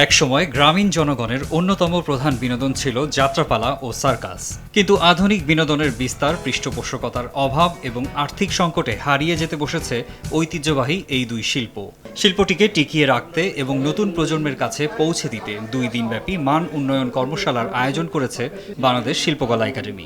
একসময় গ্রামীণ জনগণের অন্যতম প্রধান বিনোদন ছিল যাত্রাপালা ও সার্কাস, কিন্তু আধুনিক বিনোদনের বিস্তার, পৃষ্ঠপোষকতার অভাব এবং আর্থিক সংকটে হারিয়ে যেতে বসেছে ঐতিহ্যবাহী এই দুই শিল্প। শিল্পটিকে টিকিয়ে রাখতে এবং নতুন প্রজন্মের কাছে পৌঁছে দিতে 2 দিনব্যাপী মান উন্নয়ন কর্মশালার আয়োজন করেছে বাংলাদেশ শিল্পকলা একাডেমি।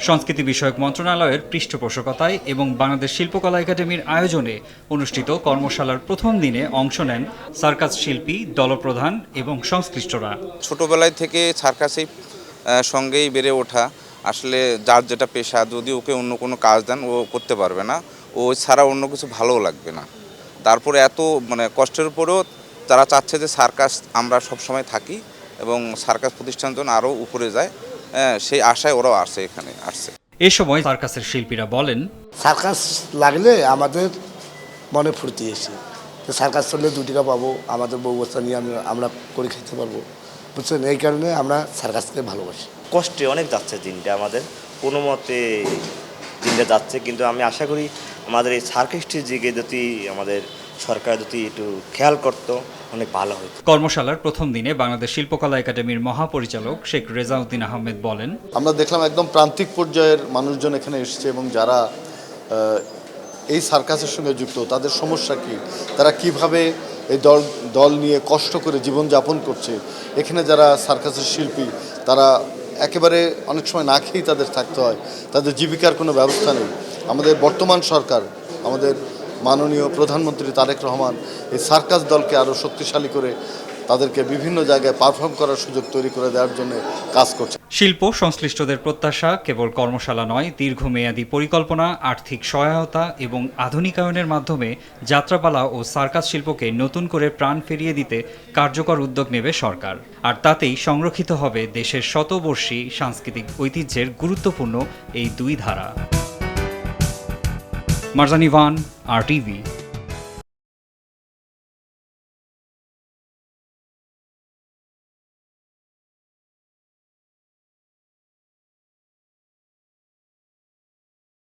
সংস্কৃতি বিষয়ক মন্ত্রণালয়ের পৃষ্ঠপোষকতায় এবং বাংলাদেশ শিল্পকলা একাডেমির আয়োজনে অনুষ্ঠিত কর্মশালার প্রথম দিনে অংশ নেন সার্কাস শিল্পী, দলপ্রধান এবং সংশ্লিষ্টরা। ছোটবেলায় থেকে সার্কাসের সঙ্গেই বেড়ে ওঠা, আসলে যার যেটা পেশা, যদি ওকে অন্য কোনো কাজ দেন ও করতে পারবে না, ও ছাড়া অন্য কিছু ভালোও লাগবে না। তারপরে এত কষ্টের উপরেও তারা চাচ্ছে যে সার্কাস আমরা সবসময় থাকি এবং সার্কাস প্রতিষ্ঠান যেন আরও উপরে যায়, সেই আশায় ওরাও এখানে আসছে। এ সময় সার্কাসের শিল্পীরা বলেন, সার্কাস লাগলে আমাদের মনে ফুর্তি এসে সার্কাস চললে 2 টাকা পাবো, আমাদের বউ বাচ্চা নিয়ে আমরা করে খেতে পারবো, বুঝছেন? এই কারণে আমরা সার্কাসকে ভালোবাসি। কষ্টে অনেক যাচ্ছে দিনটা, আমাদের কোনো মতে দিনটা যাচ্ছে, কিন্তু আমি আশা করি আমাদের এই সার্কাসটির দিকে যদি আমাদের সরকার যদি একটু খেয়াল করতো অনেক ভালো হতো। কর্মশালার প্রথম দিনে বাংলাদেশ শিল্পকলা একাডেমির মহাপরিচালক শেখ রেজাউদ্দিন আহমেদ বলেন, আমরা দেখলাম একদম প্রান্তিক পর্যায়ের মানুষজন এখানে এসেছে এবং যারা এই সার্কাসের সঙ্গে যুক্ত, তাদের সমস্যা কি, তারা কিভাবে এই দল নিয়ে কষ্ট করে জীবনযাপন করছে। এখানে যারা সার্কাসের শিল্পী, তারা একেবারে অনেক সময় না খেয়েই তাদের থাকতে হয়, তাদের জীবিকার কোনো ব্যবস্থা নেই। আমাদের বর্তমান সরকার, আমাদের মাননীয় প্রধানমন্ত্রী তারেক রহমান এই সার্কাস দলকে আরও শক্তিশালী করে তাদেরকে বিভিন্ন জায়গায় পারফর্ম করার সুযোগ তৈরি করে দেওয়ার জন্য কাজ করছে। শিল্প সংশ্লিষ্টদের প্রত্যাশা কেবল কর্মশালা নয়, দীর্ঘমেয়াদী পরিকল্পনা, আর্থিক সহায়তা এবং আধুনিকায়নের মাধ্যমে যাত্রাপালা ও সার্কাস শিল্পকে নতুন করে প্রাণ ফিরিয়ে দিতে কার্যকর উদ্যোগ নেবে সরকার। আর তাতেই সংরক্ষিত হবে দেশের শতবর্ষী সাংস্কৃতিক ঐতিহ্যের গুরুত্বপূর্ণ এই 2 ধারা। মারজানি ভান, RTV।